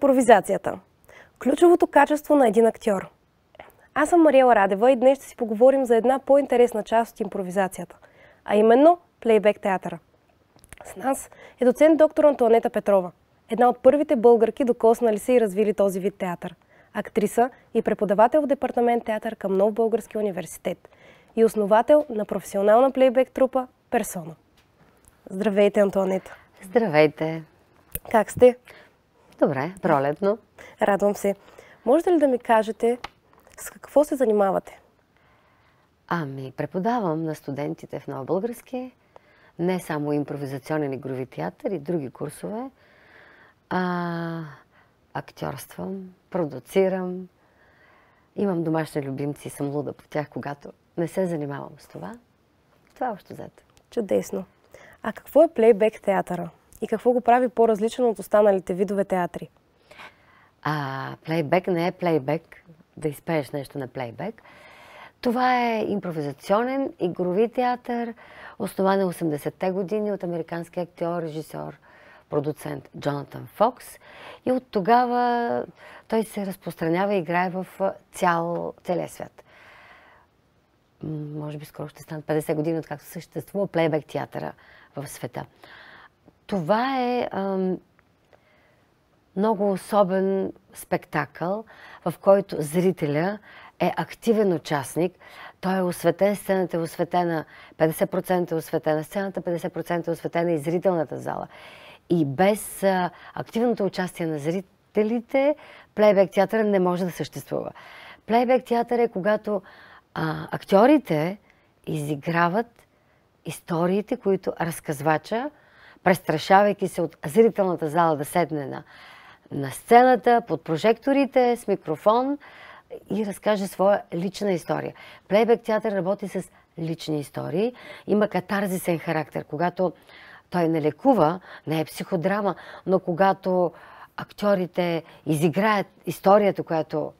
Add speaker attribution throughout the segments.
Speaker 1: Импровизацията. Ключовото качество на един актьор. Аз съм Мариела Радева и днес ще си поговорим за една по-интересна част от импровизацията, а именно плейбек театъра. С нас е доцент доктор Антоанета Петрова, една от първите българки, докоснали се и развили този вид театър, актриса и преподавател в департамент театър към Нов български университет и основател на професионална плейбек трупа Персона. Здравейте, Антоанета!
Speaker 2: Здравейте!
Speaker 1: Как сте?
Speaker 2: Добре, пролетно.
Speaker 1: Радвам се. Можете ли да ми кажете с какво се занимавате?
Speaker 2: Преподавам на студентите в Нов български не само импровизационен игрови театър и други курсове, актьорствам, продуцирам. Имам домашни любимци и съм луда по тях, когато не се занимавам с това. Това е общо взето.
Speaker 1: Чудесно. А какво е плейбек театъра? И какво го прави по-различно от останалите видове театри?
Speaker 2: Плейбек не е плейбек, да изпееш нещо на плейбек. Това е импровизационен игрови театър, основан на 80-те години от американски актьор, режисьор, продуцент Джонатан Фокс. И от тогава той се разпространява и играе в целия свят. Може би скоро ще станат 50 години, откакто съществува плейбек театъра в света. Това е много особен спектакъл, в който зрителя е активен участник. Той е осветен, сцената е осветена, 50% е осветена сцената, 50% е осветена и зрителната зала. И без активното участие на зрителите, плейбек театър не може да съществува. Плейбек театър е когато актьорите изиграват историите, които разказвача, престрашавайки се от зрителната зала да седне на сцената, под прожекторите, с микрофон и разкаже своя лична история. Плейбек театър работи с лични истории, има катарзисен характер, когато той не лекува, не е психодрама, но когато актьорите изиграят историята, която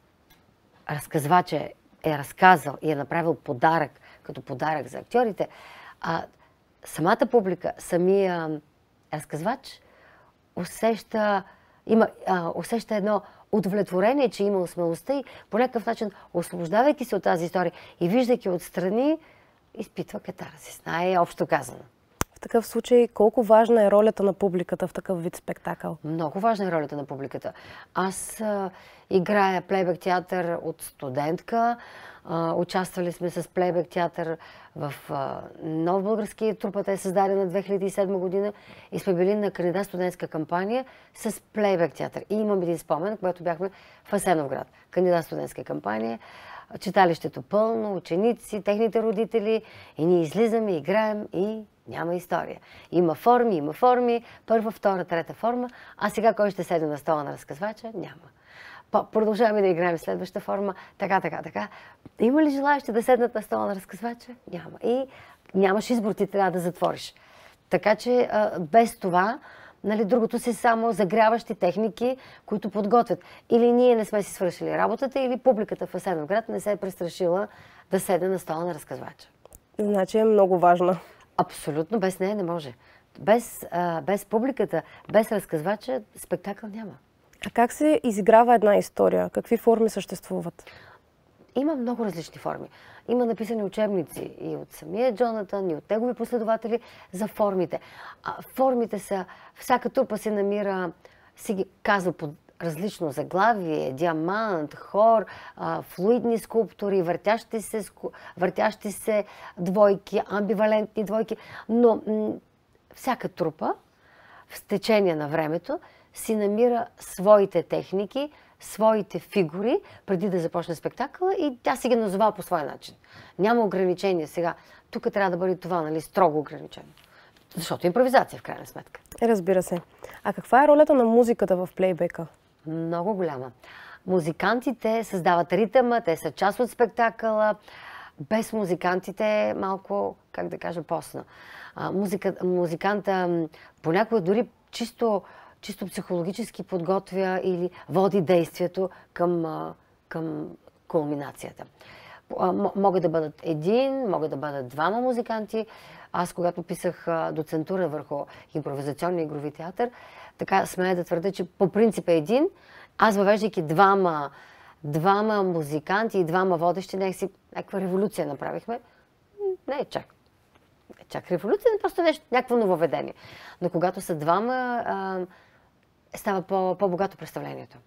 Speaker 2: разказвача е разказал и е направил подарък, като подарък за актьорите, самата публика, самия разказвач усеща едно удовлетворение, че има смелостта и по някакъв начин, освобождавайки се от тази история и виждайки отстрани, изпитва катарзис, най-общо казано.
Speaker 1: В такъв случай, колко важна е ролята на публиката в такъв вид спектакъл?
Speaker 2: Много важна е ролята на публиката. Аз играя плейбек театър от студентка. Участвали сме с плейбек театър в Нов български. Трупата е създадена 2007 година и сме били на кандидат студентска кампания с плейбек театър. И имам един спомен, когато бяхме в Асеновград. Кандидат студентска кампания. Читалището пълно, ученици, техните родители и ние излизаме, играем и няма история. Има форми, първа, втора, трета форма, а сега кой ще седне на стола на разказвача? Няма. Продължаваме да играем следваща форма, така. Има ли желаящи да седнат на стола на разказвача? Няма. И нямаш избор, ти трябва да затвориш. Така че без това, другото си само загряващи техники, които подготвят. Или ние не сме си свършили работата, или публиката в Асеновград не се е престрашила да седне на стола на разказвача.
Speaker 1: Значи е много важна.
Speaker 2: Абсолютно, без нея не може. Без публиката, без разказвача, спектакъл няма.
Speaker 1: А как се изиграва една история? Какви форми съществуват?
Speaker 2: Има много различни форми. Има написани учебници и от самия Джонатан, и от негови последователи за формите. Формите са, всяка трупа се намира, си ги казва под различно заглавие, диамант, хор, флуидни скулптури, въртящи се двойки, амбивалентни двойки. Но всяка трупа в течение на времето си намира своите техники, своите фигури, преди да започне спектакъла и тя си ги назова по своя начин. Няма ограничения сега. Тук трябва да бъде това, строго ограничено. Защото импровизация в крайна сметка.
Speaker 1: Разбира се. А каква е ролята на музиката в плейбека?
Speaker 2: Много голяма. Музикантите създават ритъма, те са част от спектакъла. Без музикантите е малко, как да кажа, постно. Музиканта понякога дори чисто психологически подготвя или води действието към кулминацията. Могат да бъдат един, могат да бъдат двама музиканти. Аз, когато писах доцентура върху импровизационния игрови театър, така смея да твърда, че по принцип е един. Аз, въвеждайки двама музиканти и двама водещи, някаква революция направихме. Не е чак революция, не просто някакво нововведение. Но когато са двама, става по-богато представлението.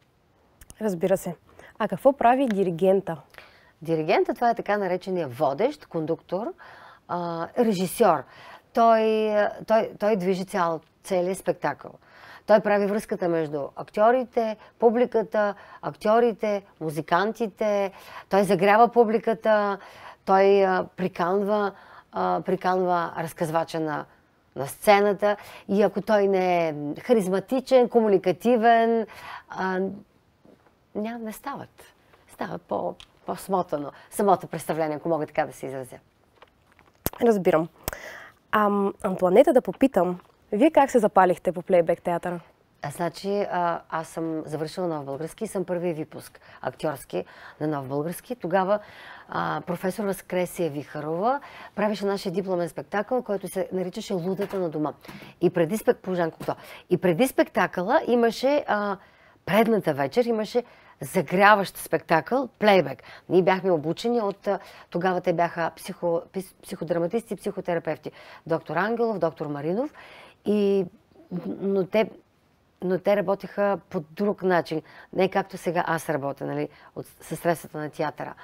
Speaker 1: Разбира се. А какво прави диригента?
Speaker 2: Диригента, това е така наречения водещ, кондуктор, режисьор. Той движи целият спектакъл. Той прави връзката между актьорите, публиката, актьорите, музикантите. Той загрява публиката, той приканва разказвача на сцената. И ако той не е харизматичен, комуникативен, не стават. Стават по-смотано. Самото представление, ако мога така да се изразя.
Speaker 1: Разбирам. Антоанета, да попитам, вие как се запалихте по плейбек театъра?
Speaker 2: Значи, аз съм завършила Нов български и съм първият випуск актьорски на Нов български. Тогава професор Възкресия Вихарова правеше нашия дипломен спектакъл, който се наричаше Лудата на дома. И преди спектакъла имаше, предната вечер имаше загряващ спектакъл, плейбек. Ние бяхме обучени тогава те бяха психодраматисти и психотерапевти. Доктор Ангелов, доктор Маринов. Но те работеха по друг начин. Не както сега аз работя, нали, със средствата на театъра.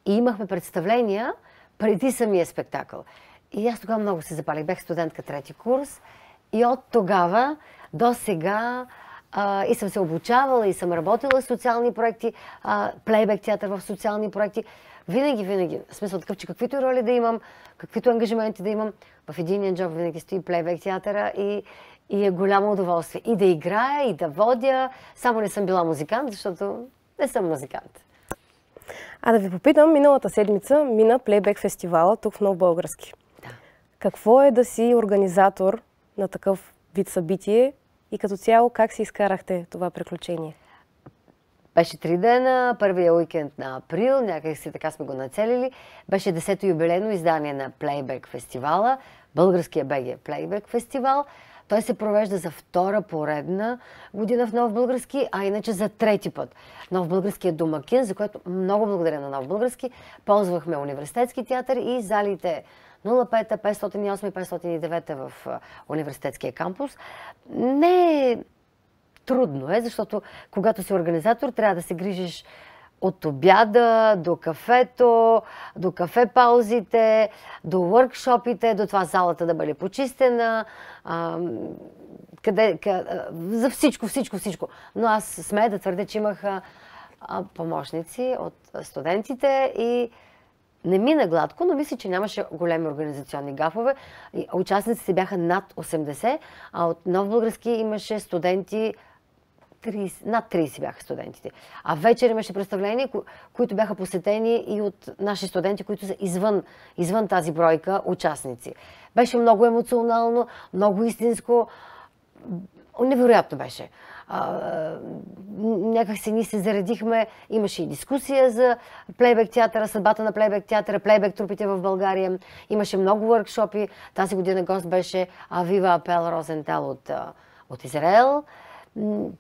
Speaker 2: И имахме представления преди самия спектакъл. И аз тогава много се запалих. Бях студентка трети курс. И от тогава до сега и съм се обучавала, и съм работила в социални проекти, плейбек театър в социални проекти. Винаги, в смисъл такъв, че каквито и роли да имам, каквито ангажименти да имам, в единия джоб винаги стои плейбек театъра и е голямо удоволствие. И да играя, и да водя. Само не съм била музикант, защото не съм музикант.
Speaker 1: Да ви попитам, миналата седмица мина плейбек фестивала тук в Нов български.
Speaker 2: Да.
Speaker 1: Какво е да си организатор на такъв вид събитие и като цяло как си изкарахте това приключение?
Speaker 2: Беше 3 дена, първия уикенд на април, някак си така сме го нацелили. Беше 10-то юбилейно издание на плейбек фестивала, българския БГ плейбек фестивал. Той се провежда за втора поредна година в Нов български, а иначе за трети път. Нов български е домакин, за което много благодаря на Нов български. Ползвахме университетски театър и залите 05, 508 и 509 в университетския кампус. Не е трудно, защото когато си организатор, трябва да се грижиш от обяда до кафето, до кафе паузите, до workshopите, до това залата да бъде почистена, за всичко. Но аз смея да твърдя, че имах помощници от студентите и не мина гладко, но мисля, че нямаше големи организационни гафове. Участниците бяха над 80, а от Нов български имаше студенти, над 30 бяха студентите. А вечер имаше представления, които бяха посетени и от наши студенти, които са извън тази бройка участници. Беше много емоционално, много истинско. Невероятно беше. Някак си ние се заредихме, имаше и дискусия за плейбек театъра, съдбата на плейбек театъра, плейбек трупите в България. Имаше много въркшопи. Тази година гост беше Авива Апел Розентал от Израел.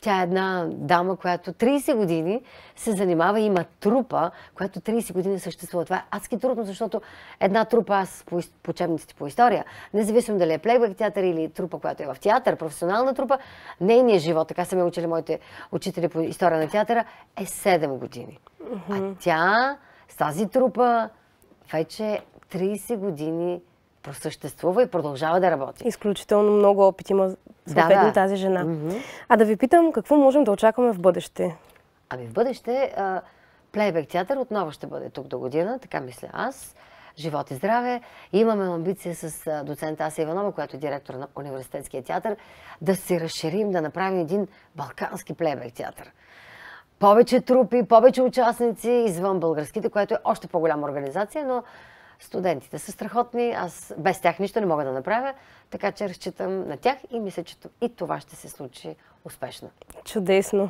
Speaker 2: Тя е една дама, която 30 години се занимава и има трупа, която 30 години съществува. Това е адски трудно, защото една трупа, аз по учебниците по история, независимо дали е плейбек театър или трупа, която е в театър, професионална трупа, нейният живот, така са ме учили моите учители по история на театъра, е 7 години. А тя с тази трупа вече 30 години просъществува и продължава да работи.
Speaker 1: Изключително много опит има съответно тази жена. Да ви питам, какво можем да очакваме в бъдеще?
Speaker 2: В бъдеще плейбек театър отново ще бъде тук до година, така мисля аз. Живот и здраве. Имаме амбиция с доцент Ася Иванова, която е директор на университетския театър, да се разширим, да направим един балкански плейбек театър. Повече трупи, повече участници извън българските, което е още по-голяма организация, но студентите са страхотни, аз без тях нищо не мога да направя, така че разчитам на тях и мисля, че и това ще се случи успешно.
Speaker 1: Чудесно!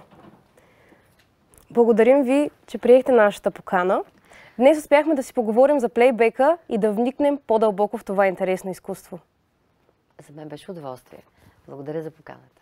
Speaker 1: Благодарим ви, че приехте нашата покана. Днес успяхме да си поговорим за плейбека и да вникнем по-дълбоко в това интересно изкуство.
Speaker 2: За мен беше удоволствие. Благодаря за поканата.